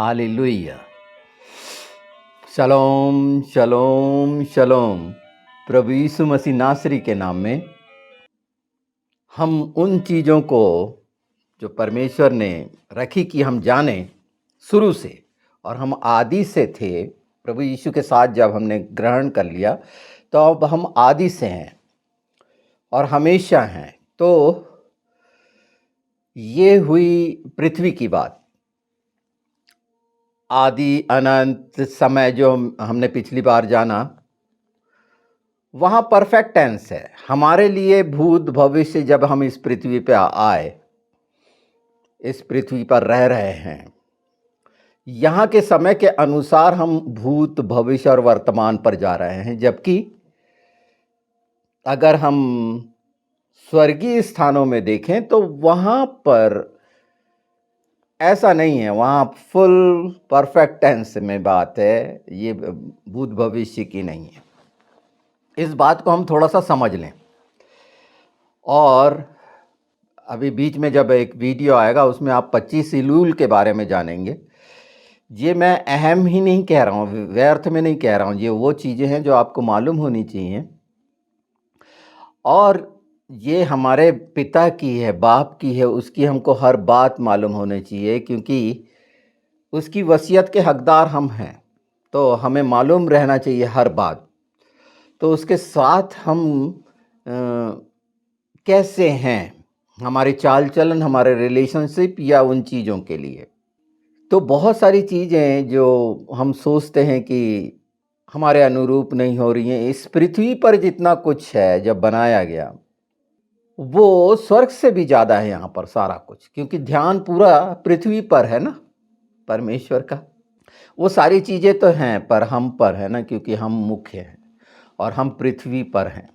Hallelujah. शलोम शलोम शलोम। प्रभु यीशु मसीह नासरी के नाम में हम उन चीज़ों को जो परमेश्वर ने रखी कि हम जाने शुरू से, और हम आदि से थे। प्रभु यीशु के साथ जब हमने ग्रहण कर लिया तो अब हम आदि से हैं और हमेशा हैं। तो ये हुई पृथ्वी की बात। आदि अनंत समय जो हमने पिछली बार जाना, वहाँ परफेक्ट टेंस है हमारे लिए। भूत भविष्य जब हम इस पृथ्वी पे आए, इस पृथ्वी पर रह रहे हैं, यहाँ के समय के अनुसार हम भूत भविष्य और वर्तमान पर जा रहे हैं। जबकि अगर हम स्वर्गीय स्थानों में देखें तो वहाँ पर ऐसा नहीं है। वहाँ फुल परफेक्ट टेंस में बात है, ये भूत भविष्य की नहीं है। इस बात को हम थोड़ा सा समझ लें। और अभी बीच में जब एक वीडियो आएगा उसमें आप 25 इलूल के बारे में जानेंगे। ये मैं अहम ही नहीं कह रहा हूँ, व्यर्थ में नहीं कह रहा हूँ। ये वो चीज़ें हैं जो आपको मालूम होनी चाहिए, और ये हमारे पिता की है, बाप की है, उसकी हमको हर बात मालूम होनी चाहिए, क्योंकि उसकी वसीयत के हकदार हम हैं। तो हमें मालूम रहना चाहिए हर बात। तो उसके साथ हम कैसे हैं, हमारे चाल चलन, हमारे रिलेशनशिप या उन चीज़ों के लिए। तो बहुत सारी चीज़ें जो हम सोचते हैं कि हमारे अनुरूप नहीं हो रही हैं। इस पृथ्वी पर जितना कुछ है जब बनाया गया, वो स्वर्ग से भी ज़्यादा है यहाँ पर सारा कुछ, क्योंकि ध्यान पूरा पृथ्वी पर है ना परमेश्वर का। वो सारी चीज़ें तो हैं पर हम पर है ना, क्योंकि हम मुख्य हैं और हम पृथ्वी पर हैं।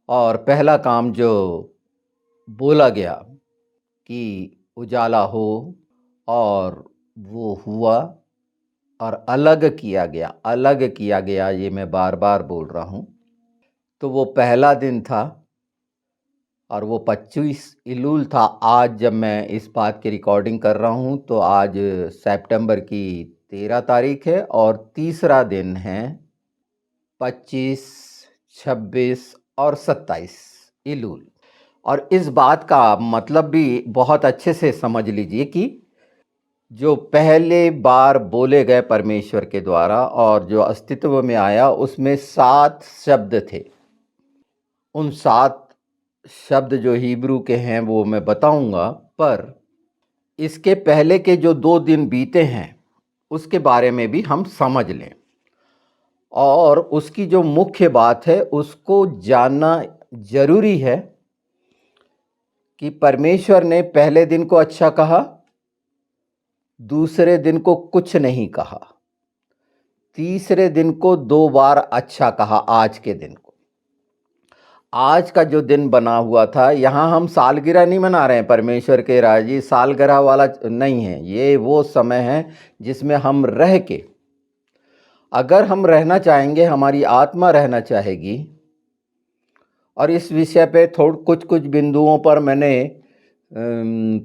और पहला काम जो बोला गया कि उजाला हो, और वो हुआ, और अलग किया गया, ये मैं बार बार बोल रहा हूँ। तो वो पहला दिन था और वो 25 इलूल था। आज जब मैं इस बात की रिकॉर्डिंग कर रहा हूँ तो आज सितंबर की 13 तारीख है, और तीसरा दिन है 25, 26 और 27 इलूल। और इस बात का मतलब भी बहुत अच्छे से समझ लीजिए कि जो पहले बार बोले गए परमेश्वर के द्वारा और जो अस्तित्व में आया, उसमें 7 शब्द थे। उन 7 शब्द जो हिब्रू के हैं वो मैं बताऊंगा, पर इसके पहले के जो 2 दिन बीते हैं उसके बारे में भी हम समझ लें, और उसकी जो मुख्य बात है उसको जानना जरूरी है कि परमेश्वर ने पहले दिन को अच्छा कहा, दूसरे दिन को कुछ नहीं कहा, तीसरे दिन को 2 बार अच्छा कहा। आज के दिन को, आज का जो दिन बना हुआ था, यहाँ हम सालगिरह नहीं मना रहे हैं परमेश्वर के राजी, सालगिरह वाला नहीं है। ये वो समय है जिसमें हम रह के, अगर हम रहना चाहेंगे, हमारी आत्मा रहना चाहेगी। और इस विषय पे कुछ बिंदुओं पर मैंने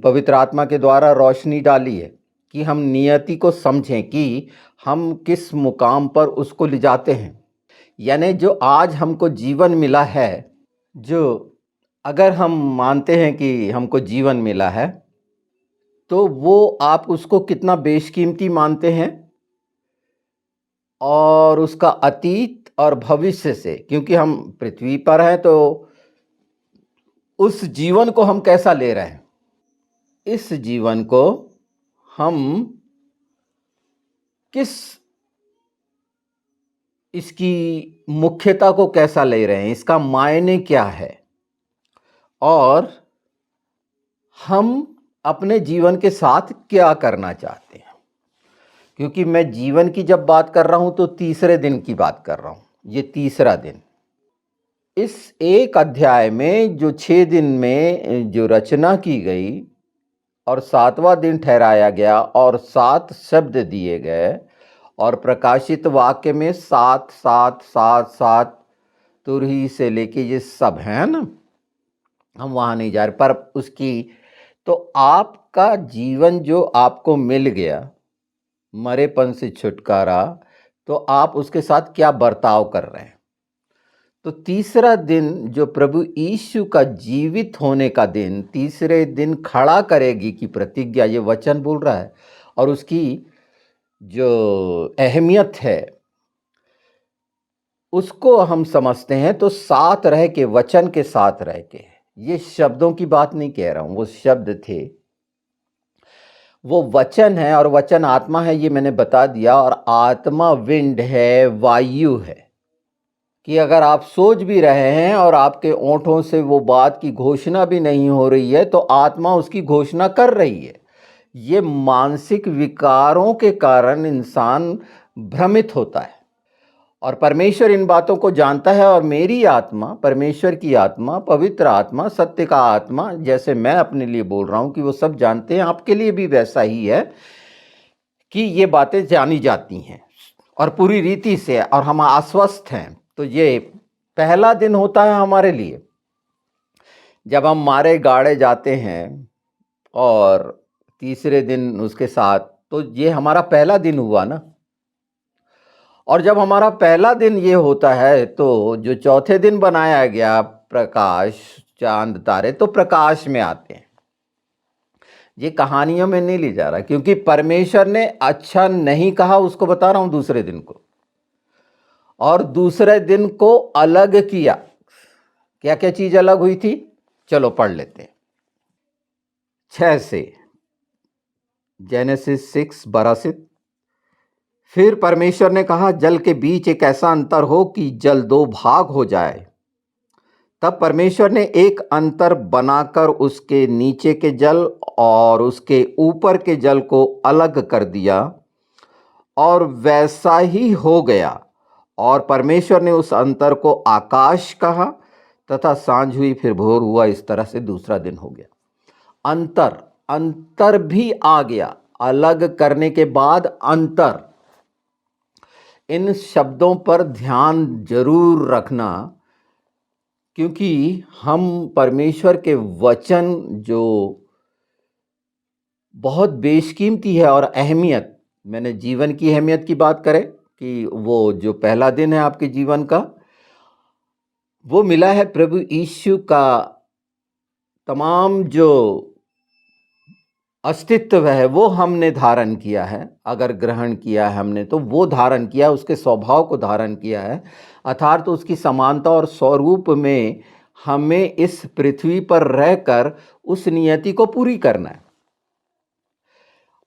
पवित्र आत्मा के द्वारा रोशनी डाली है कि हम नियति को समझें कि हम किस मुकाम पर उसको ले जाते हैं। यानी जो आज हमको जीवन मिला है, जो अगर हम मानते हैं कि हमको जीवन मिला है, तो वो आप उसको कितना बेशकीमती मानते हैं, और उसका अतीत और भविष्य से, क्योंकि हम पृथ्वी पर हैं, तो उस जीवन को हम कैसा ले रहे हैं, इस जीवन को हम किस, इसकी मुख्यता को कैसा ले रहे हैं, इसका मायने क्या है, और हम अपने जीवन के साथ क्या करना चाहते हैं। क्योंकि मैं जीवन की जब बात कर रहा हूं तो तीसरे दिन की बात कर रहा हूं। ये तीसरा दिन, इस एक अध्याय में जो 6 दिन में जो रचना की गई और 7वां दिन ठहराया गया और 7 शब्द दिए गए, और प्रकाशित वाक्य में 7 7 7 7 तुरही से लेके ये सब है ना, हम वहां नहीं जा रहे। पर उसकी, तो आपका जीवन जो आपको मिल गया, मरेपन से छुटकारा, तो आप उसके साथ क्या बर्ताव कर रहे हैं। तो तीसरा दिन जो प्रभु यीशु का जीवित होने का दिन, तीसरे दिन खड़ा करेगी की प्रतिज्ञा, ये वचन बोल रहा है। और उसकी जो अहमियत है उसको हम समझते हैं तो साथ रह के, वचन के साथ रह के, ये शब्दों की बात नहीं कह रहा हूं, वो शब्द थे, वो वचन है। और वचन आत्मा है, ये मैंने बता दिया। और आत्मा विंड है, वायु है, कि अगर आप सोच भी रहे हैं और आपके ओंठों से वो बात की घोषणा भी नहीं हो रही है, तो आत्मा उसकी घोषणा कर रही है। ये मानसिक विकारों के कारण इंसान भ्रमित होता है, और परमेश्वर इन बातों को जानता है। और मेरी आत्मा, परमेश्वर की आत्मा, पवित्र आत्मा, सत्य का आत्मा, जैसे मैं अपने लिए बोल रहा हूं कि वो सब जानते हैं, आपके लिए भी वैसा ही है कि ये बातें जानी जाती हैं और पूरी रीति से, और हम आश्वस्त हैं। तो ये पहला दिन होता है हमारे लिए, जब हम मारे गाड़े जाते हैं, और तीसरे दिन उसके साथ, तो ये हमारा पहला दिन हुआ ना। और जब हमारा पहला दिन ये होता है, तो जो चौथे दिन बनाया गया प्रकाश, चांद तारे, तो प्रकाश में आते हैं। ये कहानियों में नहीं ले जा रहा, क्योंकि परमेश्वर ने अच्छा नहीं कहा, उसको बता रहा हूं दूसरे दिन को। और दूसरे दिन को अलग किया। क्या क्या चीज अलग हुई थी, चलो पढ़ लेते हैं। 6 से, जेनेसिस 6:12। फिर परमेश्वर ने कहा, जल के बीच एक ऐसा अंतर हो कि जल 2 भाग हो जाए। तब परमेश्वर ने एक अंतर बनाकर उसके नीचे के जल और उसके ऊपर के जल को अलग कर दिया, और वैसा ही हो गया। और परमेश्वर ने उस अंतर को आकाश कहा, तथा सांझ हुई, फिर भोर हुआ। इस तरह से दूसरा दिन हो गया। अंतर, अंतर भी आ गया, अलग करने के बाद अंतर। इन शब्दों पर ध्यान जरूर रखना, क्योंकि हम परमेश्वर के वचन, जो बहुत बेशकीमती है, और अहमियत, मैंने जीवन की अहमियत की बात करें कि वो जो पहला दिन है आपके जीवन का, वो मिला है प्रभु यीशु का। तमाम जो अस्तित्व है वो हमने धारण किया है, अगर ग्रहण किया है हमने, तो वो धारण किया है, उसके स्वभाव को धारण किया है, अर्थात तो उसकी समानता और स्वरूप में हमें इस पृथ्वी पर रहकर उस नियति को पूरी करना है।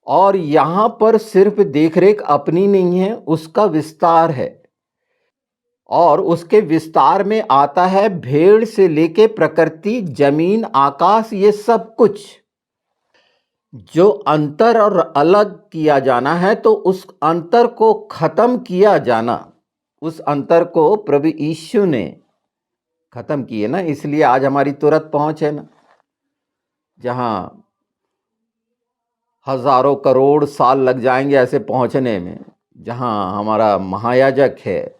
और यहां पर सिर्फ देखरेख अपनी नहीं है, उसका विस्तार है। और उसके विस्तार में आता है भेड़ से लेके प्रकृति, जमीन, आकाश, ये सब कुछ जो अंतर और अलग किया जाना है, तो उस अंतर को खत्म किया जाना, उस अंतर को प्रभु यीशु ने खत्म किए ना। इसलिए आज हमारी तुरंत पहुंच है ना, जहां हजारों करोड़ साल लग जाएंगे ऐसे पहुंचने में, जहां हमारा महायाजक है।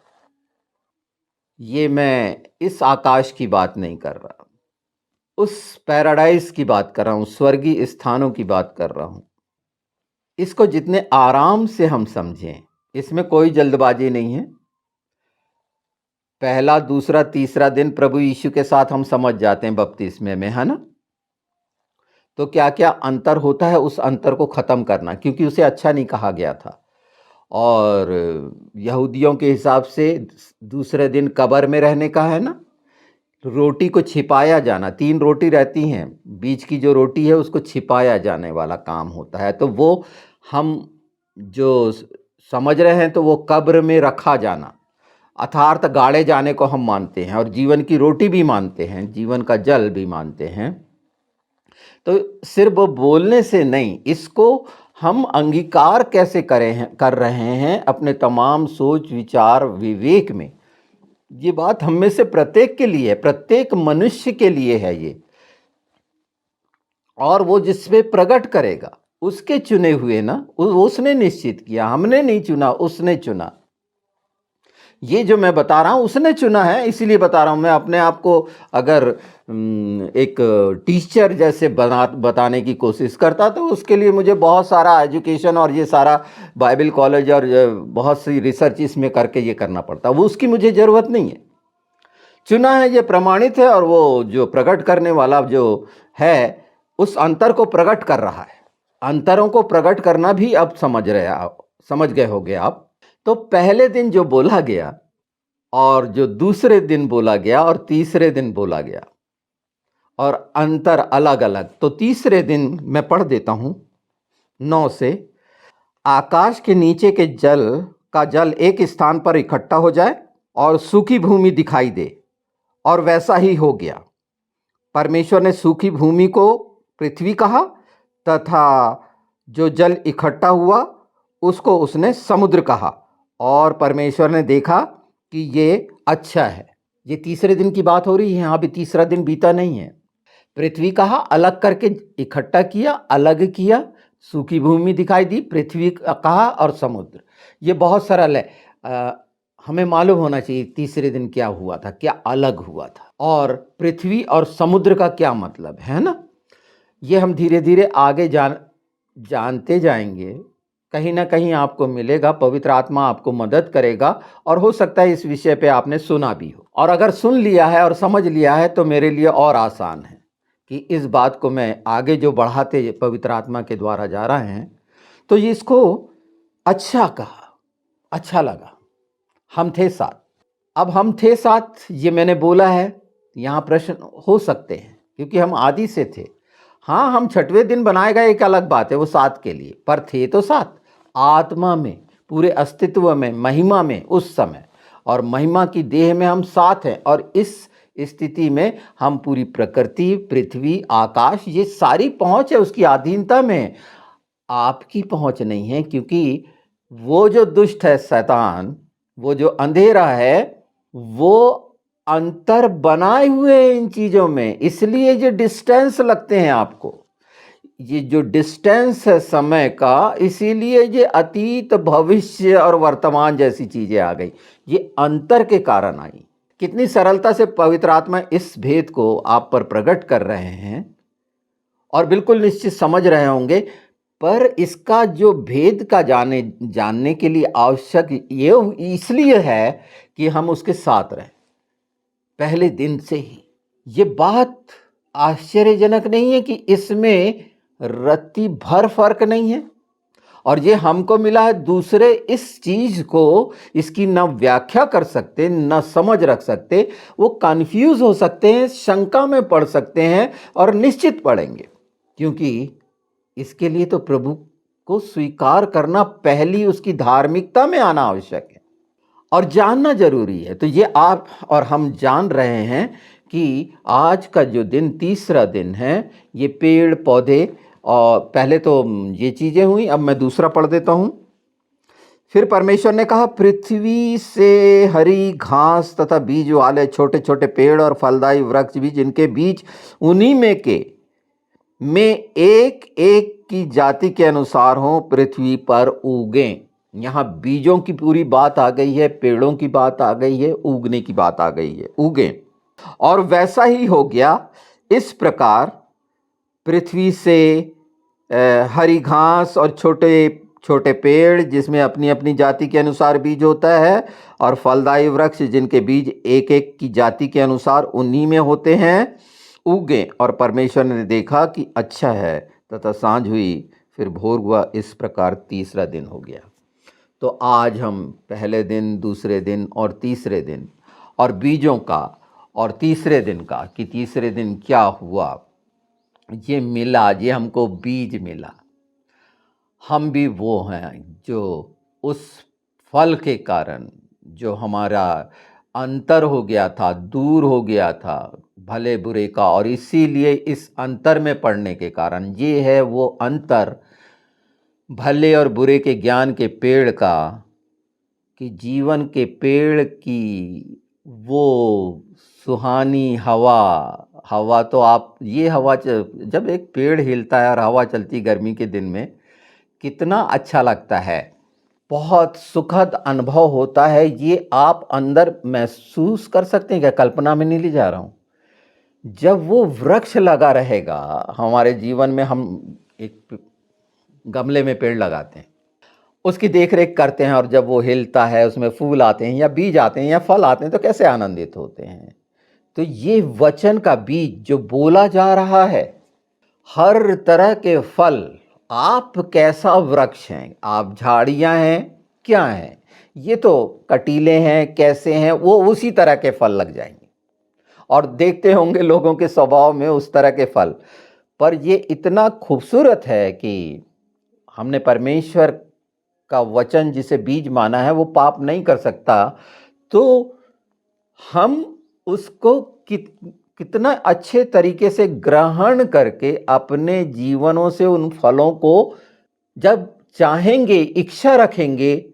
ये मैं इस आकाश की बात नहीं कर रहा, उस पैराडाइज की बात कर रहा हूं, स्वर्गीय स्थानों की बात कर रहा हूं। इसको जितने आराम से हम समझें, इसमें कोई जल्दबाजी नहीं है। पहला, दूसरा, तीसरा दिन प्रभु यीशु के साथ हम समझ जाते हैं बपतिस्मे में, है ना। तो क्या क्या अंतर होता है, उस अंतर को खत्म करना, क्योंकि उसे अच्छा नहीं कहा गया था। और यहूदियों के हिसाब से दूसरे दिन कब्र में रहने का है ना, रोटी को छिपाया जाना, 3 रोटी रहती हैं, बीच की जो रोटी है उसको छिपाया जाने वाला काम होता है। तो वो हम जो समझ रहे हैं, तो वो कब्र में रखा जाना, अर्थात गाड़े जाने को हम मानते हैं, और जीवन की रोटी भी मानते हैं, जीवन का जल भी मानते हैं। तो सिर्फ बोलने से नहीं, इसको हम अंगीकार कैसे कर रहे हैं अपने तमाम सोच, विचार, विवेक में। ये बात हम में से प्रत्येक के लिए है, प्रत्येक मनुष्य के लिए है ये। और वो जिसमें प्रकट करेगा, उसके चुने हुए ना, उसने निश्चित किया, हमने नहीं चुना, उसने चुना। ये जो मैं बता रहा हूँ उसने चुना है, इसीलिए बता रहा हूँ। मैं अपने आप को अगर एक टीचर जैसे बताने की कोशिश करता तो उसके लिए मुझे बहुत सारा एजुकेशन और ये सारा बाइबल कॉलेज और बहुत सी रिसर्च इसमें करके ये करना पड़ता, वो उसकी मुझे ज़रूरत नहीं है। चुना है, ये प्रमाणित है, और वो जो प्रकट करने वाला जो है उस अंतर को प्रकट कर रहा है। अंतरों को प्रकट करना भी अब समझ गए होगे आप। तो पहले दिन जो बोला गया और जो दूसरे दिन बोला गया और तीसरे दिन बोला गया और अंतर अलग अलग। तो तीसरे दिन मैं पढ़ देता हूं 9 से। आकाश के नीचे के जल एक स्थान पर इकट्ठा हो जाए और सूखी भूमि दिखाई दे, और वैसा ही हो गया। परमेश्वर ने सूखी भूमि को पृथ्वी कहा, तथा जो जल इकट्ठा हुआ उसको उसने समुद्र कहा। और परमेश्वर ने देखा कि ये अच्छा है। ये तीसरे दिन की बात हो रही है, यहाँ भी तीसरा दिन बीता नहीं है। पृथ्वी कहा, अलग करके इकट्ठा किया, अलग किया, सूखी भूमि दिखाई दी, पृथ्वी कहा और समुद्र। ये बहुत सरल है। हमें मालूम होना चाहिए तीसरे दिन क्या हुआ था, क्या अलग हुआ था, और पृथ्वी और समुद्र का क्या मतलब है ना। ये हम धीरे धीरे आगे जानते जाएंगे। कहीं ना कहीं आपको मिलेगा, पवित्र आत्मा आपको मदद करेगा, और हो सकता है इस विषय पे आपने सुना भी हो, और अगर सुन लिया है और समझ लिया है तो मेरे लिए और आसान है कि इस बात को मैं आगे जो बढ़ाते पवित्र आत्मा के द्वारा जा रहे हैं। तो ये इसको अच्छा कहा, अच्छा लगा। हम थे साथ। अब हम थे साथ, ये मैंने बोला है, यहाँ प्रश्न हो सकते हैं क्योंकि हम आदि से थे। हाँ, हम छठवें दिन बनाए गए, एक अलग बात है, वो साथ के लिए, पर थे तो साथ आत्मा में, पूरे अस्तित्व में, महिमा में उस समय, और महिमा की देह में हम साथ हैं। और इस स्थिति में हम पूरी प्रकृति, पृथ्वी, आकाश, ये सारी पहुंच है उसकी अधीनता में। आपकी पहुंच नहीं है, क्योंकि वो जो दुष्ट है शैतान, वो जो अंधेरा है, वो अंतर बनाए हुए हैं इन चीजों में, इसलिए ये डिस्टेंस लगते हैं आपको। ये जो डिस्टेंस है समय का, इसीलिए ये अतीत, भविष्य और वर्तमान जैसी चीजें आ गई, ये अंतर के कारण आई। कितनी सरलता से पवित्र आत्मा इस भेद को आप पर प्रकट कर रहे हैं, और बिल्कुल निश्चित समझ रहे होंगे। पर इसका जो भेद का जानने के लिए आवश्यक ये इसलिए है कि हम उसके साथ रहें पहले दिन से ही। ये बात आश्चर्यजनक नहीं है कि इसमें रत्ती भर फर्क नहीं है, और ये हमको मिला है। दूसरे इस चीज को, इसकी न व्याख्या कर सकते, न समझ रख सकते, वो कंफ्यूज हो सकते हैं, शंका में पड़ सकते हैं, और निश्चित पड़ेंगे, क्योंकि इसके लिए तो प्रभु को स्वीकार करना, पहली उसकी धार्मिकता में आना आवश्यक है और जानना जरूरी है। तो ये आप और हम जान रहे हैं कि आज का जो दिन, तीसरा दिन है, ये पेड़ पौधे, और पहले तो ये चीजें हुई। अब मैं दूसरा पढ़ देता हूं। फिर परमेश्वर ने कहा, पृथ्वी से हरी घास तथा बीज वाले छोटे छोटे पेड़ और फलदायी वृक्ष भी, जिनके बीज उन्हीं में एक एक की जाति के अनुसार हो, पृथ्वी पर उगें। यहाँ बीजों की पूरी बात आ गई है, पेड़ों की बात आ गई है, उगने की बात आ गई है, उगें। और वैसा ही हो गया। इस प्रकार पृथ्वी से हरी घास और छोटे छोटे पेड़, जिसमें अपनी अपनी जाति के अनुसार बीज होता है, और फलदायी वृक्ष, जिनके बीज एक एक की जाति के अनुसार उन्हीं में होते हैं, उगे। और परमेश्वर ने देखा कि अच्छा है, तथा सांझ हुई, फिर भोर हुआ। इस प्रकार तीसरा दिन हो गया। तो आज हम पहले दिन, दूसरे दिन और तीसरे दिन, और बीजों का, और तीसरे दिन का, कि तीसरे दिन क्या हुआ, ये मिला, ये हमको बीज मिला। हम भी वो हैं जो उस फल के कारण, जो हमारा अंतर हो गया था, दूर हो गया था भले बुरे का, और इसीलिए इस अंतर में पड़ने के कारण, ये है वो अंतर भले और बुरे के ज्ञान के पेड़ का, कि जीवन के पेड़ की वो सुहानी हवा। हवा तो आप, ये हवा जब एक पेड़ हिलता है और हवा चलती गर्मी के दिन में, कितना अच्छा लगता है। बहुत सुखद अनुभव होता है। ये आप अंदर महसूस कर सकते हैं क्या? कल्पना में नहीं ले जा रहा हूँ। जब वो वृक्ष लगा रहेगा हमारे जीवन में, हम एक गमले में पेड़ लगाते हैं, उसकी देख-रेख करते हैं और जब वो हिलता है, उसमें फूल आते हैं या बीज आते हैं या फल आते हैं तो कैसे आनंदित होते हैं। तो ये वचन का बीज जो बोला जा रहा है, हर तरह के फल, आप कैसा वृक्ष हैं, आप झाड़ियाँ हैं, क्या हैं? ये तो कटीले हैं, कैसे हैं, वो उसी तरह के फल लग जाएँगे और देखते होंगे लोगों के स्वभाव में उस तरह के फल। पर ये इतना खूबसूरत है कि हमने परमेश्वर का वचन जिसे बीज माना है वो पाप नहीं कर सकता, तो हम उसको कितना अच्छे तरीके से ग्रहण करके अपने जीवनों से उन फलों को जब चाहेंगे, इच्छा रखेंगे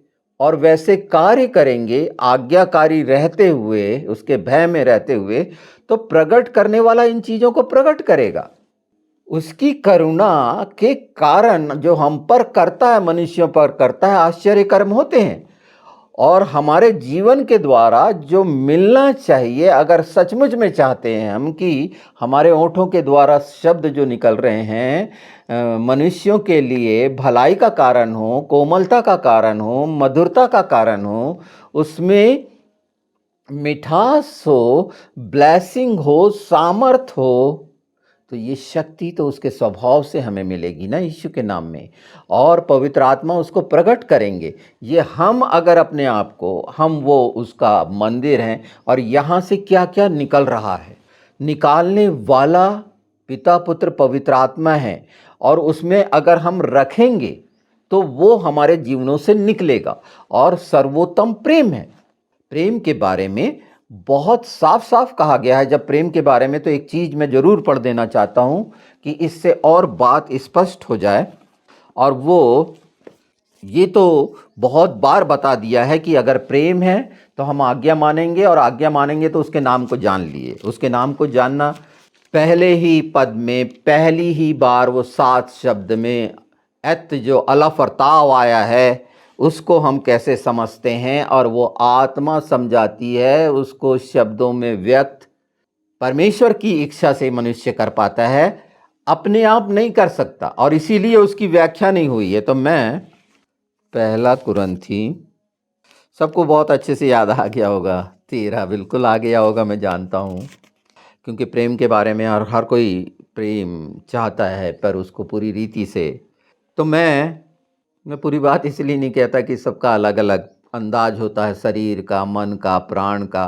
और वैसे कार्य करेंगे, आज्ञाकारी रहते हुए, उसके भय में रहते हुए, तो प्रकट करने वाला इन चीज़ों को प्रकट करेगा। उसकी करुणा के कारण जो हम पर करता है, मनुष्यों पर करता है, आश्चर्य कर्म होते हैं। और हमारे जीवन के द्वारा जो मिलना चाहिए, अगर सचमुच में चाहते हैं हम कि हमारे होठों के द्वारा शब्द जो निकल रहे हैं मनुष्यों के लिए भलाई का कारण हो, कोमलता का कारण हो, मधुरता का कारण हो, उसमें मिठास हो, ब्लेसिंग हो, सामर्थ हो, तो ये शक्ति तो उसके स्वभाव से हमें मिलेगी ना यीशु के नाम में, और पवित्र आत्मा उसको प्रकट करेंगे। ये हम अगर अपने आप को, हम वो उसका मंदिर हैं और यहाँ से क्या क्या निकल रहा है, निकालने वाला पिता पुत्र पवित्र आत्मा है, और उसमें अगर हम रखेंगे तो वो हमारे जीवनों से निकलेगा। और सर्वोत्तम प्रेम है। प्रेम के बारे में बहुत साफ साफ कहा गया है। जब प्रेम के बारे में, तो एक चीज मैं जरूर पढ़ देना चाहता हूं कि इससे और बात स्पष्ट हो जाए। और वो ये तो बहुत बार बता दिया है कि अगर प्रेम है तो हम आज्ञा मानेंगे, और आज्ञा मानेंगे तो उसके नाम को जान लिए। उसके नाम को जानना, पहले ही पद में पहली ही बार वो 7 शब्द में एत जो अलफ और ताव आया है, उसको हम कैसे समझते हैं, और वो आत्मा समझाती है उसको शब्दों में व्यक्त। परमेश्वर की इच्छा से मनुष्य कर पाता है, अपने आप नहीं कर सकता, और इसीलिए उसकी व्याख्या नहीं हुई है। तो मैं पहला कुरिन्थी, सबको बहुत अच्छे से याद आ गया होगा, 13 बिल्कुल आ गया होगा, मैं जानता हूँ, क्योंकि प्रेम के बारे में और हर कोई प्रेम चाहता है, पर उसको पूरी रीति से। तो मैं पूरी बात इसलिए नहीं कहता कि सबका अलग अलग अंदाज होता है, शरीर का, मन का, प्राण का।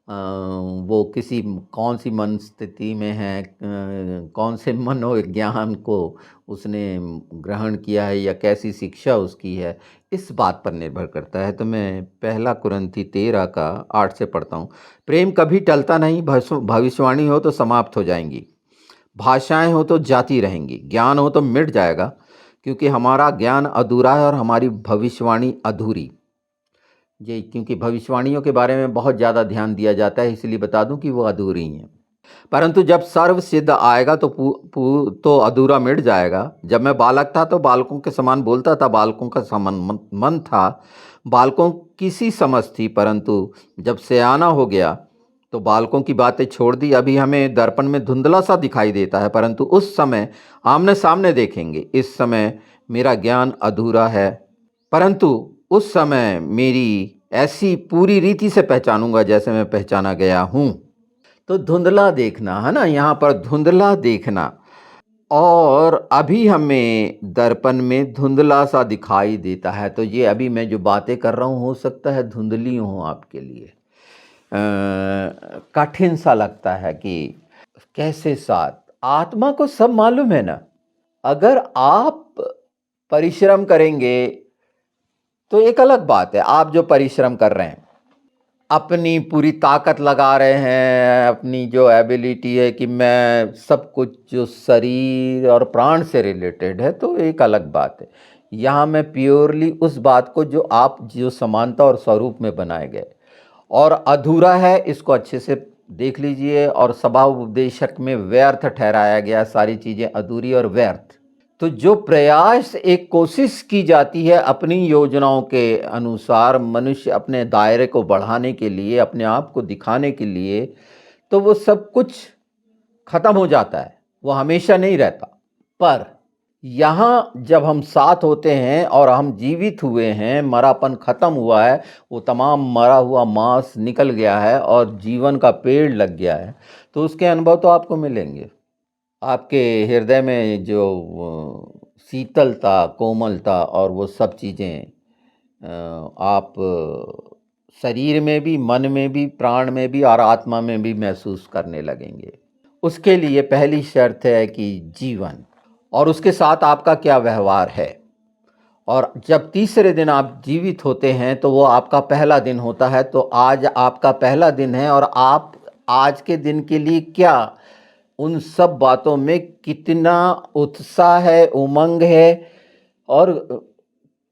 वो किसी कौन सी मन स्थिति में है, कौन से मनोविज्ञान को उसने ग्रहण किया है, या कैसी शिक्षा उसकी है, इस बात पर निर्भर करता है। तो मैं पहला कुरिन्थी 13 का 8 से पढ़ता हूँ। प्रेम कभी टलता नहीं, भविष्यवाणी हो तो समाप्त हो जाएंगी, भाषाएं हो तो जाती रहेंगी, ज्ञान हो तो मिट जाएगा, क्योंकि हमारा ज्ञान अधूरा है और हमारी भविष्यवाणी अधूरी। ये क्योंकि भविष्यवाणियों के बारे में बहुत ज़्यादा ध्यान दिया जाता है, इसलिए बता दूं कि वो अधूरी हैं। परंतु जब सर्व सिद्ध आएगा तो अधूरा मिट जाएगा। जब मैं बालक था तो बालकों के समान बोलता था, बालकों का समान मन था, बालकों की सी समझ थी। परंतु जब सयाना हो गया तो बालकों की बातें छोड़ दी। अभी हमें दर्पण में धुंधला सा दिखाई देता है, परंतु उस समय आमने सामने देखेंगे। इस समय मेरा ज्ञान अधूरा है, परंतु उस समय मेरी ऐसी पूरी रीति से पहचानूंगा जैसे मैं पहचाना गया हूँ। तो धुंधला देखना है ना, यहाँ पर धुंधला देखना। और अभी हमें दर्पण में धुंधला सा दिखाई देता है। तो ये अभी मैं जो बातें कर रहा हूँ, हो सकता है धुंधली हों आपके लिए, कठिन सा लगता है कि कैसे साथ। आत्मा को सब मालूम है ना। अगर आप परिश्रम करेंगे तो एक अलग बात है। आप जो परिश्रम कर रहे हैं, अपनी पूरी ताकत लगा रहे हैं, अपनी जो एबिलिटी है कि मैं सब कुछ जो शरीर और प्राण से रिलेटेड है, तो एक अलग बात है। यहाँ मैं प्योरली उस बात को जो आप जो समानता और स्वरूप में बनाए गए, और अधूरा है इसको अच्छे से देख लीजिए। और सभा उपदेशक में व्यर्थ ठहराया गया, सारी चीज़ें अधूरी और व्यर्थ। तो जो प्रयास एक कोशिश की जाती है अपनी योजनाओं के अनुसार मनुष्य अपने दायरे को बढ़ाने के लिए, अपने आप को दिखाने के लिए, तो वो सब कुछ खत्म हो जाता है, वो हमेशा नहीं रहता। पर यहाँ जब हम साथ होते हैं और हम जीवित हुए हैं, मरापन खत्म हुआ है, वो तमाम मरा हुआ मांस निकल गया है और जीवन का पेड़ लग गया है, तो उसके अनुभव तो आपको मिलेंगे। आपके हृदय में जो शीतलता, कोमलता और वो सब चीज़ें आप शरीर में भी, मन में भी, प्राण में भी और आत्मा में भी महसूस करने लगेंगे। उसके लिए पहली शर्त है कि जीवन, और उसके साथ आपका क्या व्यवहार है। और जब तीसरे दिन आप जीवित होते हैं तो वो आपका पहला दिन होता है। तो आज आपका पहला दिन है और आप आज के दिन के लिए क्या, उन सब बातों में कितना उत्साह है, उमंग है, और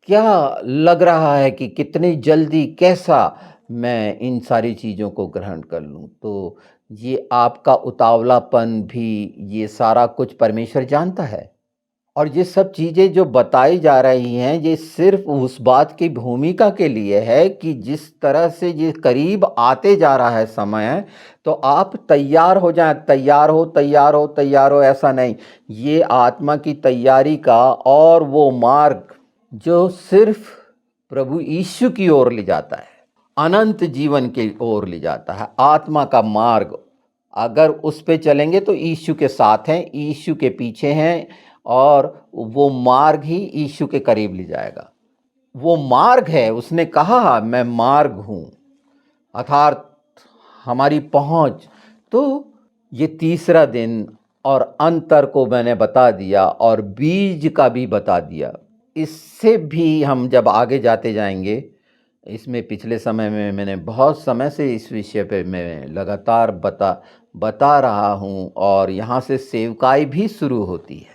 क्या लग रहा है कि कितनी जल्दी, कैसा मैं इन सारी चीज़ों को ग्रहण कर लूँ। तो ये आपका उतावलापन भी, ये सारा कुछ परमेश्वर जानता है। और ये सब चीज़ें जो बताई जा रही हैं, ये सिर्फ़ उस बात की भूमिका के लिए है कि जिस तरह से ये करीब आते जा रहा है समय, तो आप तैयार हो जाएँ, तैयार हो, तैयार हो, तैयार हो, ऐसा नहीं। ये आत्मा की तैयारी का और वो मार्ग जो सिर्फ़ प्रभु यीशु की ओर ले जाता है, अनंत जीवन की ओर ले जाता है। आत्मा का मार्ग, अगर उस पे चलेंगे तो यीशु के साथ हैं, यीशु के पीछे हैं, और वो मार्ग ही यीशु के करीब ले जाएगा। वो मार्ग है, उसने कहा मैं मार्ग हूँ, अर्थात हमारी पहुँच। तो ये तीसरा दिन और अंतर को मैंने बता दिया और बीज का भी बता दिया। इससे भी हम जब आगे जाते जाएंगे, इसमें पिछले समय में मैंने बहुत समय से इस विषय पे मैं लगातार बता रहा हूँ, और यहाँ से सेवकाई भी शुरू होती है।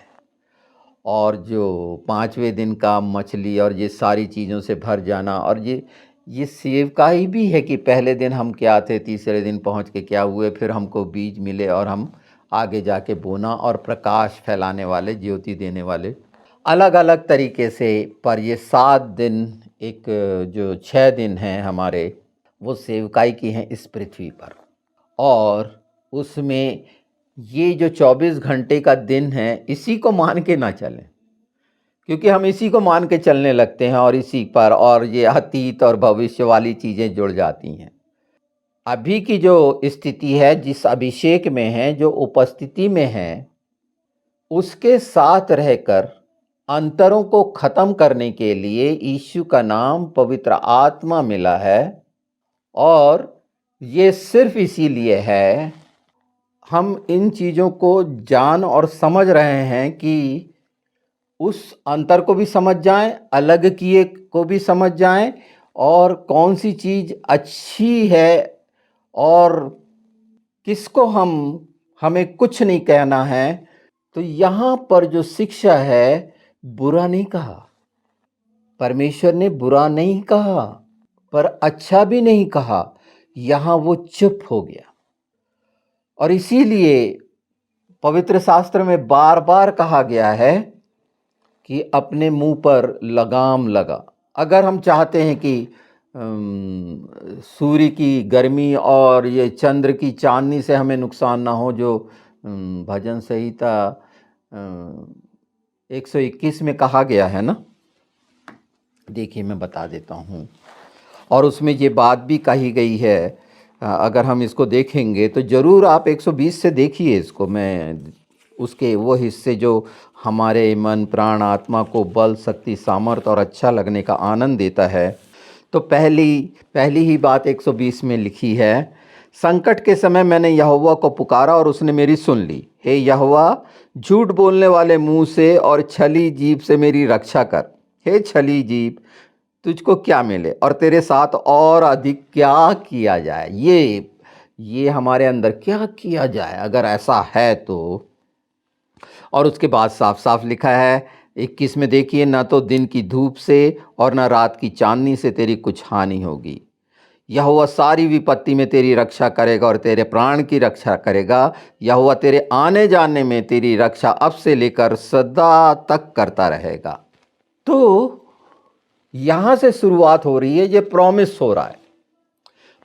और जो पाँचवें दिन का मछली और ये सारी चीज़ों से भर जाना, और ये सेवकाई भी है कि पहले दिन हम क्या थे, तीसरे दिन पहुँच के क्या हुए, फिर हमको बीज मिले और हम आगे जाके बोना और प्रकाश फैलाने वाले, ज्योति देने वाले, अलग अलग तरीके से। पर ये 7 दिन, एक जो 6 दिन हैं हमारे, वो सेवकाई की हैं इस पृथ्वी पर। और उसमें ये जो 24 घंटे का दिन है, इसी को मान के ना चलें, क्योंकि हम इसी को मान के चलने लगते हैं और इसी पर, और ये अतीत और भविष्य वाली चीज़ें जुड़ जाती हैं। अभी की जो स्थिति है, जिस अभिषेक में है, जो उपस्थिति में है, उसके साथ रहकर अंतरों को खत्म करने के लिए यीशु का नाम, पवित्र आत्मा मिला है। और ये सिर्फ इसीलिए है, हम इन चीज़ों को जान और समझ रहे हैं कि उस अंतर को भी समझ जाएं, अलग किए को भी समझ जाएं, और कौन सी चीज़ अच्छी है और किसको हमें कुछ नहीं कहना है। तो यहाँ पर जो शिक्षा है, बुरा नहीं कहा, परमेश्वर ने बुरा नहीं कहा, पर अच्छा भी नहीं कहा। यहाँ वो चुप हो गया। और इसीलिए पवित्र शास्त्र में बार बार कहा गया है कि अपने मुंह पर लगाम लगा। अगर हम चाहते हैं कि सूर्य की गर्मी और ये चंद्र की चांदनी से हमें नुकसान ना हो, जो भजन संहिता 121 में कहा गया है ना, देखिए मैं बता देता हूँ। और उसमें ये बात भी कही गई है, अगर हम इसको देखेंगे तो ज़रूर आप 120 से देखिए इसको, मैं उसके वो हिस्से जो हमारे मन, प्राण, आत्मा को बल, शक्ति, सामर्थ्य और अच्छा लगने का आनंद देता है। तो पहली ही बात 120 में लिखी है, संकट के समय मैंने यहोवा को पुकारा और उसने मेरी सुन ली। हे यहोवा, झूठ बोलने वाले मुंह से और छली जीभ से मेरी रक्षा कर। हे छली जीभ, तुझको क्या मिले और तेरे साथ और अधिक क्या किया जाए। ये हमारे अंदर क्या किया जाए अगर ऐसा है तो। और उसके बाद साफ साफ लिखा है 21 में, देखिए, ना तो दिन की धूप से और ना रात की चांदनी से तेरी कुछ हानि होगी। यहोवा सारी विपत्ति में तेरी रक्षा करेगा और तेरे प्राण की रक्षा करेगा। यहोवा तेरे आने जाने में तेरी रक्षा अब से लेकर सदा तक करता रहेगा। तो यहाँ से शुरुआत हो रही है, ये प्रॉमिस हो रहा है।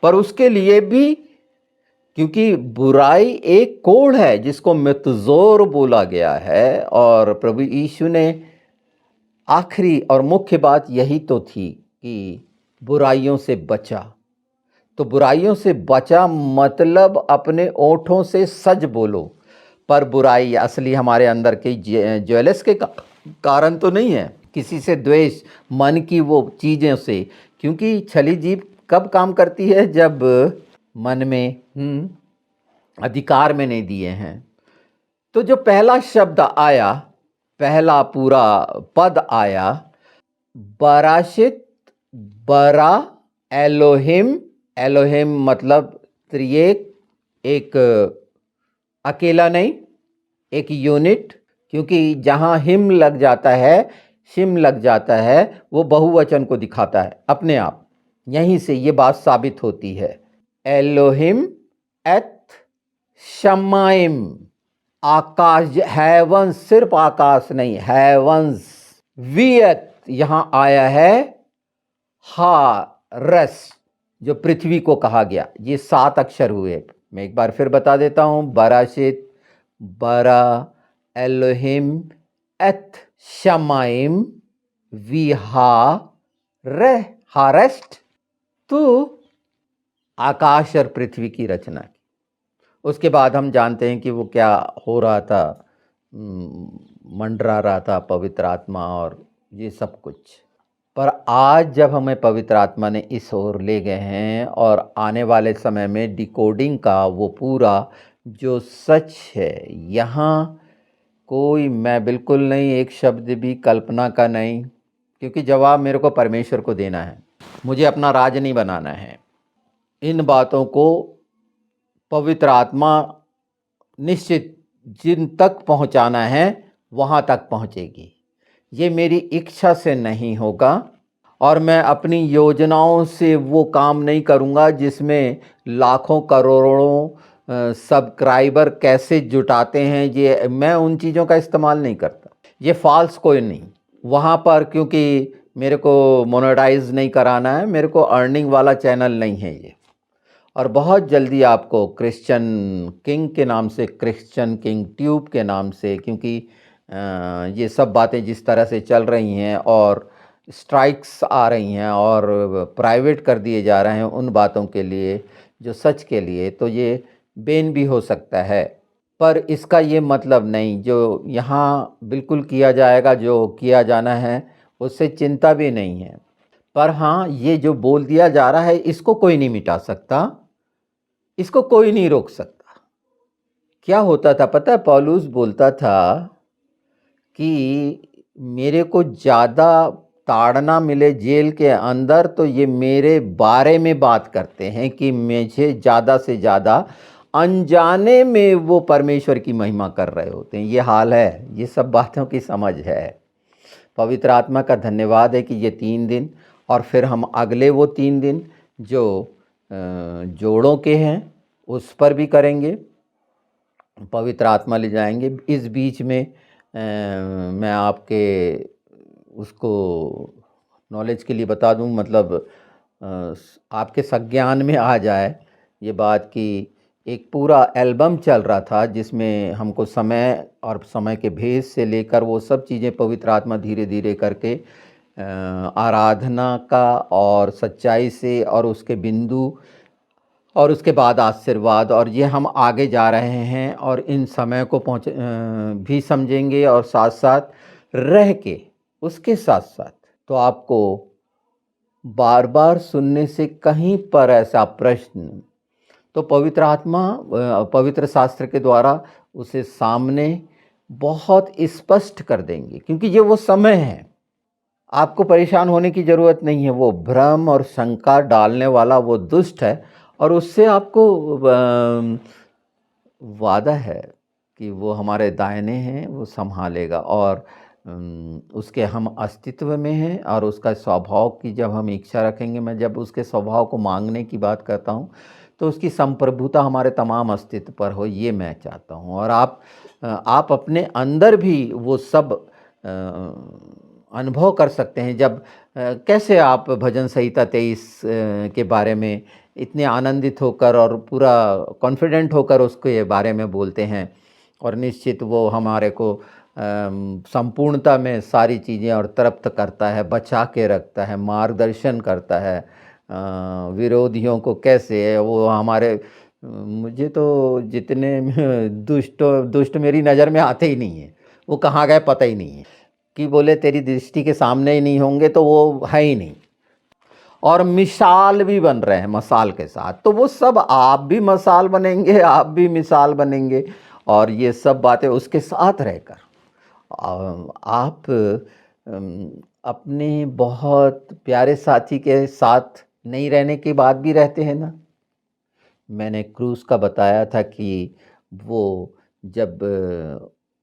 पर उसके लिए भी, क्योंकि बुराई एक कोढ़ है जिसको मितजोर बोला गया है, और प्रभु यीशु ने आखिरी और मुख्य बात यही तो थी कि बुराइयों से बचा। तो बुराइयों से बचा मतलब अपने ओंठों से सच बोलो, पर बुराई असली हमारे अंदर के ज्वेलस के कारण तो नहीं है, किसी से द्वेष, मन की वो चीज़ों से। क्योंकि छली जीभ कब काम करती है? जब मन में अधिकार में नहीं दिए हैं। तो जो पहला शब्द आया, पहला पूरा पद आया, बराशित, बरा एलोहिम। एलोहिम मतलब त्रिएक, एक अकेला नहीं, एक यूनिट। क्योंकि जहाँ हिम लग जाता है, शिम लग जाता है, वो बहुवचन को दिखाता है अपने आप। यहीं से ये बात साबित होती है। एलोहिम एत शमाइम, आकाश, हेवंस, सिर्फ आकाश नहीं, हेवंस। वियत यहाँ आया है हारस, जो पृथ्वी को कहा गया। ये 7 अक्षर हुए। मैं एक बार फिर बता देता हूँ। बराशित, बरा एलोहिम एत शमाइम हारेस्ट। तो आकाश और पृथ्वी की रचना की। उसके बाद हम जानते हैं कि वो क्या हो रहा था, मंडरा रहा था पवित्र आत्मा और ये सब कुछ। पर आज जब हमें पवित्र आत्मा ने इस ओर ले गए हैं, और आने वाले समय में डिकोडिंग का वो पूरा जो सच है, यहाँ कोई मैं बिल्कुल नहीं, एक शब्द भी कल्पना का नहीं। क्योंकि जवाब मेरे को परमेश्वर को देना है, मुझे अपना राज नहीं बनाना है। इन बातों को पवित्र आत्मा निश्चित जिन तक पहुंचाना है वहां तक पहुंचेगी। ये मेरी इच्छा से नहीं होगा, और मैं अपनी योजनाओं से वो काम नहीं करूंगा जिसमें लाखों करोड़ों सब्सक्राइबर कैसे जुटाते हैं। ये मैं उन चीज़ों का इस्तेमाल नहीं करता। ये फॉल्स कोई नहीं वहाँ पर, क्योंकि मेरे को मोनेटाइज नहीं कराना है, मेरे को अर्निंग वाला चैनल नहीं है ये। और बहुत जल्दी आपको क्रिश्चियन किंग के नाम से, क्रिश्चियन किंग ट्यूब के नाम से, क्योंकि ये सब बातें जिस तरह से चल रही हैं और स्ट्राइक्स आ रही हैं और प्राइवेट कर दिए जा रहे हैं उन बातों के लिए जो सच के लिए, तो ये बैन भी हो सकता है। पर इसका ये मतलब नहीं, जो यहाँ बिल्कुल किया जाएगा, जो किया जाना है उससे चिंता भी नहीं है। पर हाँ, ये जो बोल दिया जा रहा है इसको कोई नहीं मिटा सकता, इसको कोई नहीं रोक सकता। क्या होता था पता है? पौलुस बोलता था कि मेरे को ज़्यादा ताड़ना मिले जेल के अंदर तो ये मेरे बारे में बात करते हैं कि मुझे ज़्यादा से ज़्यादा अनजाने में वो परमेश्वर की महिमा कर रहे होते हैं। ये हाल है, ये सब बातों की समझ है। पवित्र आत्मा का धन्यवाद है कि ये 3 दिन, और फिर हम अगले वो 3 दिन जो जोड़ों के हैं उस पर भी करेंगे, पवित्र आत्मा ले जाएंगे। इस बीच में मैं आपके उसको नॉलेज के लिए बता दूं, मतलब आपके संज्ञान में आ जाए ये बात कि एक पूरा एल्बम चल रहा था जिसमें हमको समय और समय के भेद से लेकर वो सब चीज़ें पवित्र आत्मा धीरे धीरे करके आराधना का और सच्चाई से, और उसके बिंदु, और उसके बाद आशीर्वाद, और ये हम आगे जा रहे हैं। और इन समय को भी समझेंगे, और साथ साथ रह के उसके साथ साथ तो आपको बार बार सुनने से कहीं पर ऐसा प्रश्न, तो पवित्र आत्मा पवित्र शास्त्र के द्वारा उसे सामने बहुत स्पष्ट कर देंगे। क्योंकि ये वो समय है, आपको परेशान होने की ज़रूरत नहीं है। वो भ्रम और शंका डालने वाला वो दुष्ट है, और उससे आपको वादा है कि वो हमारे दाहिने हैं, वो संभालेगा। और उसके हम अस्तित्व में हैं और उसका स्वभाव की जब हम इच्छा रखेंगे, मैं जब उसके स्वभाव को मांगने की बात करता हूँ, तो उसकी संप्रभुता हमारे तमाम अस्तित्व पर हो, ये मैं चाहता हूँ। और आप अपने अंदर भी वो सब अनुभव कर सकते हैं जब कैसे आप भजन संहिता 23 के बारे में इतने आनंदित होकर और पूरा कॉन्फिडेंट होकर उसके बारे में बोलते हैं, और निश्चित वो हमारे को संपूर्णता में सारी चीज़ें और तृप्त करता है, बचा के रखता है, मार्गदर्शन करता है। विरोधियों को कैसे है वो हमारे, मुझे तो जितने दुष्ट मेरी नज़र में आते ही नहीं हैं, वो कहाँ गए पता ही नहीं है, कि बोले तेरी दृष्टि के सामने ही नहीं होंगे तो वो है ही नहीं। और मिसाल भी बन रहे हैं मसाल के साथ, तो वो सब आप भी मसाल बनेंगे, आप भी मिसाल बनेंगे, और ये सब बातें उसके साथ रहकर आप अपने बहुत प्यारे साथी के साथ नहीं रहने के बाद भी रहते हैं ना। मैंने क्रूस का बताया था कि वो जब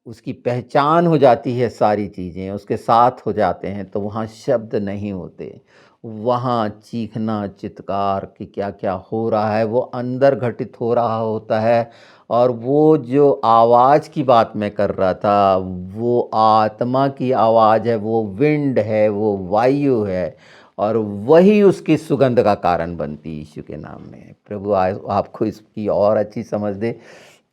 उसकी पहचान हो जाती है, सारी चीज़ें उसके साथ हो जाते हैं, तो वहाँ शब्द नहीं होते। वहाँ चीखना, चित्कार कि क्या-क्या हो रहा है, वो अंदर घटित हो रहा होता है। और वो जो आवाज़ की बात मैं कर रहा था, वो आत्मा की आवाज़ है, वो विंड है, वो वायु है, और वही उसकी सुगंध का कारण बनती है यीशु के नाम में। प्रभु आपको इसकी और अच्छी समझ दे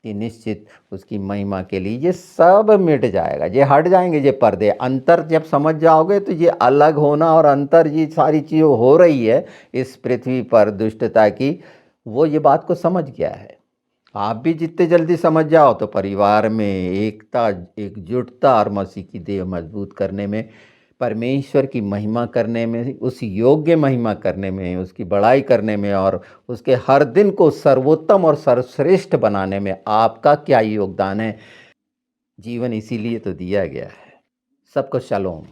कि निश्चित उसकी महिमा के लिए ये सब मिट जाएगा, ये हट जाएंगे, ये पर्दे अंतर जब समझ जाओगे तो ये अलग होना और अंतर, ये सारी चीज़ें हो रही है इस पृथ्वी पर दुष्टता की, वो ये बात को समझ गया है। आप भी जितने जल्दी समझ जाओ तो परिवार में एकता, एकजुटता और मसीह की देह मजबूत करने में, परमेश्वर की महिमा करने में, उस योग्य महिमा करने में, उसकी बड़ाई करने में, और उसके हर दिन को सर्वोत्तम और सर्वश्रेष्ठ बनाने में आपका क्या योगदान है। जीवन इसीलिए तो दिया गया है। सबको शालोम।